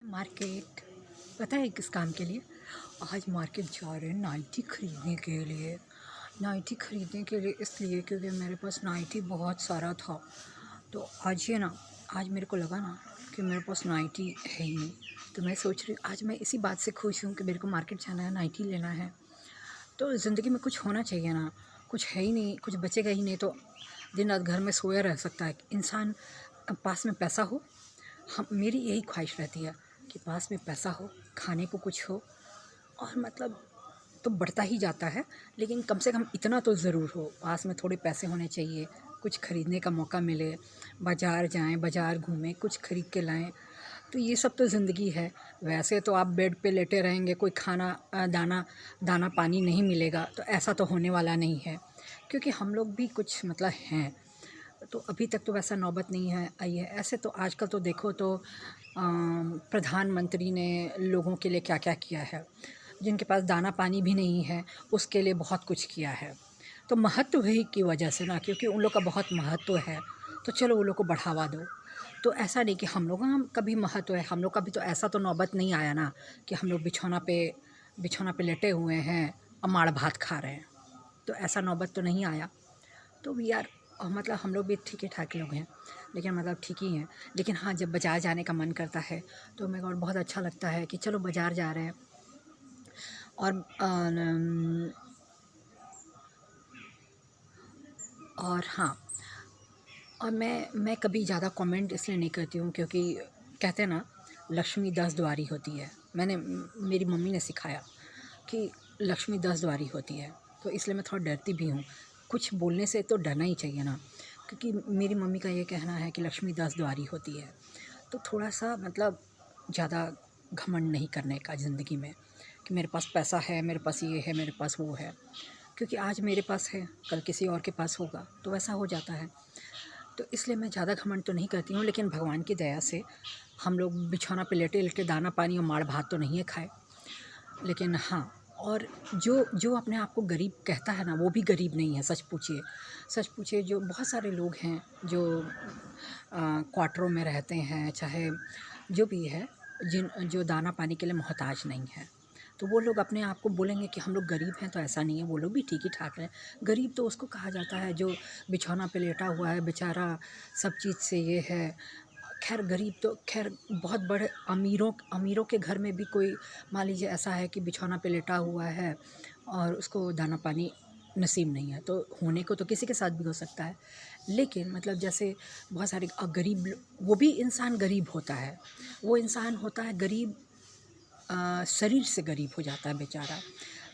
Market पता है किस काम के लिए? आज मार्केट जा रहे हैं नाइटी ख़रीदने के लिए। नाइटी ख़रीदने के लिए इसलिए क्योंकि मेरे पास नाइटी बहुत सारा था। तो आज मेरे को लगा ना कि मेरे पास नाइटी है ही नहीं। तो मैं सोच रही हूँ आज मैं इसी बात से खुश हूँ कि मेरे को मार्केट जाना है, नाइटी लेना है। तो ज़िंदगी में कुछ होना चाहिए ना, कुछ है ही नहीं, कुछ बचेगा ही नहीं तो दिन रात घर में सोया रह सकता है इंसान। पास में पैसा हो, हम मेरी यही ख्वाहिश रहती है कि पास में पैसा हो, खाने को कुछ हो, और मतलब तो बढ़ता ही जाता है, लेकिन कम से कम इतना तो ज़रूर हो, पास में थोड़े पैसे होने चाहिए, कुछ ख़रीदने का मौका मिले, बाज़ार जाएं, बाज़ार घूमें, कुछ ख़रीद के लाएं। तो ये सब तो ज़िंदगी है। वैसे तो आप बेड पे लेटे रहेंगे, कोई खाना दाना पानी नहीं मिलेगा, तो ऐसा तो होने वाला नहीं है, क्योंकि हम लोग भी कुछ मतलब हैं। तो अभी तक तो वैसा नौबत नहीं है आई है। ऐसे तो आजकल तो देखो तो प्रधानमंत्री ने लोगों के लिए क्या क्या किया है, जिनके पास दाना पानी भी नहीं है उसके लिए बहुत कुछ किया है। तो महत्व ही की वजह से ना, क्योंकि उन लोग का बहुत महत्व है, तो चलो उन लोग को बढ़ावा दो। तो ऐसा नहीं कि हम लोग का भी महत्व है, हम लोग का भी तो ऐसा तो नौबत नहीं आया ना कि हम लोग बिछौना पे लेटे हुए हैं और माड़ भात खा रहे हैं। तो ऐसा नौबत तो नहीं आया। तो वी आर मतलब हम लोग भी ठीक ही ठाक लोग हैं, लेकिन मतलब ठीक ही हैं। लेकिन हाँ, जब बाज़ार जाने का मन करता है तो मेरे को बहुत अच्छा लगता है कि चलो बाज़ार जा रहे हैं। और हाँ, और मैं कभी ज़्यादा कमेंट इसलिए नहीं करती हूँ क्योंकि कहते हैं ना, लक्ष्मी 10 द्वारी होती है। मेरी मम्मी ने सिखाया कि लक्ष्मी 10 द्वारी होती है, तो इसलिए मैं थोड़ा डरती भी हूँ। कुछ बोलने से तो डरना ही चाहिए ना, क्योंकि मेरी मम्मी का ये कहना है कि लक्ष्मी 10 द्वारी होती है। तो थोड़ा-सा मतलब ज़्यादा घमंड नहीं करने का ज़िंदगी में कि मेरे पास पैसा है, मेरे पास ये है, मेरे पास वो है। क्योंकि आज मेरे पास है, कल किसी और के पास होगा, तो वैसा हो जाता है। तो इसलिए मैं ज़्यादा घमंड तो नहीं करती हूँ, लेकिन भगवान की दया से हम लोग बिछौना पे लेटे-लेटे दाना पानी और माड़ भात तो नहीं है खाए। लेकिन हाँ, और जो अपने आप को गरीब कहता है ना, वो भी गरीब नहीं है। सच पूछिए जो बहुत सारे लोग हैं जो क्वार्टरों में रहते हैं, चाहे जो भी है, जो दाना पानी के लिए मोहताज नहीं है, तो वो लोग अपने आप को बोलेंगे कि हम लोग गरीब हैं, तो ऐसा नहीं है, वो लोग भी ठीक ही ठाक हैं। गरीब तो उसको कहा जाता है जो बिछौना पे लेटा हुआ है बेचारा, सब चीज़ से ये है। खैर गरीब तो खैर बहुत बड़े अमीरों के घर में भी कोई मान लीजिए ऐसा है कि बिछौना पे लेटा हुआ है और उसको दाना पानी नसीब नहीं है, तो होने को तो किसी के साथ भी हो सकता है। लेकिन मतलब जैसे बहुत सारे वो भी इंसान गरीब होता है, वो इंसान होता है गरीब, शरीर से गरीब हो जाता है बेचारा,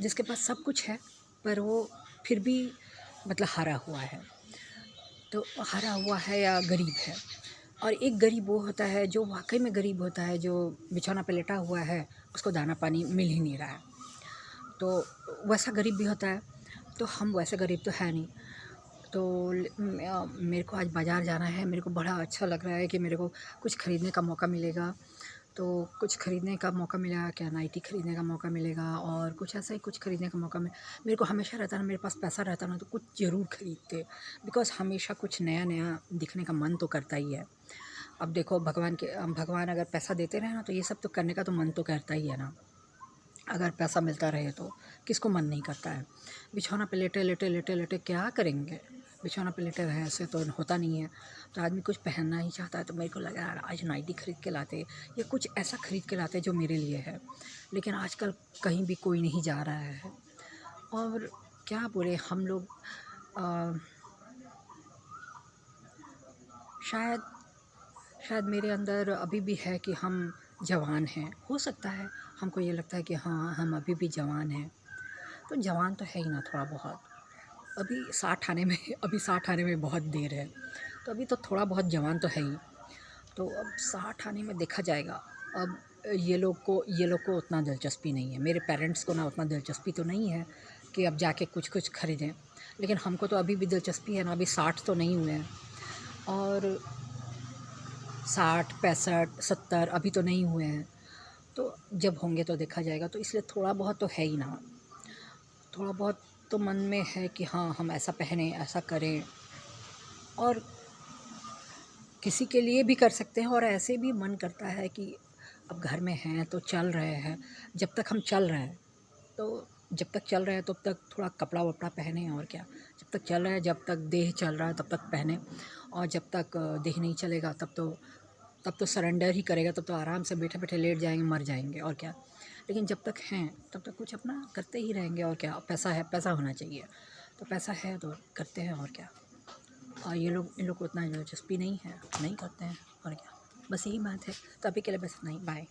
जिसके पास सब कुछ है पर वो फिर भी मतलब हारा हुआ है। तो हारा हुआ है या गरीब है। और एक गरीब वो होता है जो वाकई में गरीब होता है, जो बिछौना पे लेटा हुआ है, उसको दाना पानी मिल ही नहीं रहा है, तो वैसा गरीब भी होता है। तो हम वैसे गरीब तो है नहीं। तो मेरे को आज बाज़ार जाना है, मेरे को बड़ा अच्छा लग रहा है कि मेरे को कुछ ख़रीदने का मौका मिलेगा। तो कुछ ख़रीदने का मौका मिला, क्या नाइटी ख़रीदने का मौका मिलेगा और कुछ ऐसा ही कुछ ख़रीदने का मौका मेरे को हमेशा रहता ना, मेरे पास पैसा रहता ना तो कुछ ज़रूर ख़रीदते, बिकॉज़ हमेशा कुछ नया-नया दिखने का मन तो करता ही है। अब देखो भगवान अगर पैसा देते रहे ना, तो ये सब तो करने का तो मन तो करता ही है ना। अगर पैसा मिलता रहे तो किसको मन नहीं करता है। बिछौना पे लेटे-लेटे क्या करेंगे? बिछौना पे लेटे रहे ऐसे तो होता नहीं है, तो आदमी कुछ पहनना ही चाहता है। तो मेरे को लगा यार आज नाइटी ख़रीद के लाते या कुछ ऐसा ख़रीद के लाते जो मेरे लिए है। लेकिन आजकल कहीं भी कोई नहीं जा रहा है, और क्या बोले हम लोग, अ, शायद शायद मेरे अंदर अभी भी है कि हम जवान हैं। हो सकता है हमको ये लगता है कि हाँ, हम अभी भी जवान हैं। तो जवान तो है ही ना थोड़ा बहुत। अभी 60 आने में बहुत देर है, तो अभी तो थोड़ा बहुत जवान तो है ही। तो अब 60 आने में देखा जाएगा। अब ये लोग को उतना दिलचस्पी नहीं है, मेरे पेरेंट्स को ना उतना दिलचस्पी तो नहीं है कि अब जाके कुछ ख़रीदें। लेकिन हमको तो अभी भी दिलचस्पी है ना, अभी 60 तो नहीं हुए हैं, और 60, 65, 70 अभी तो नहीं हुए हैं। तो जब होंगे तो देखा जाएगा। तो इसलिए थोड़ा बहुत तो है ही ना, थोड़ा बहुत तो मन में है कि हाँ, हम ऐसा पहनें, ऐसा करें, और किसी के लिए भी कर सकते हैं। और ऐसे भी मन करता है कि अब घर में हैं तो चल रहे हैं, जब तक हम चल रहे हैं तो जब तक चल रहे हैं तब तक थोड़ा कपड़ा वपड़ा पहने और क्या। जब तक चल रहा है, जब तक देह चल रहा है तब तक पहने, और जब तक देह नहीं चलेगा तब तो सरेंडर ही करेगा, तब तो आराम से बैठे बैठे लेट जाएंगे, मर जाएंगे और क्या। लेकिन जब तक हैं तब तक कुछ अपना करते ही रहेंगे और क्या। पैसा है, पैसा होना चाहिए, तो पैसा है तो करते हैं और क्या। और इन लोग को उतना दिलचस्पी नहीं है, नहीं करते हैं और क्या। बस यही बात है, तो अभी के लिए बस इतना ही, बाय।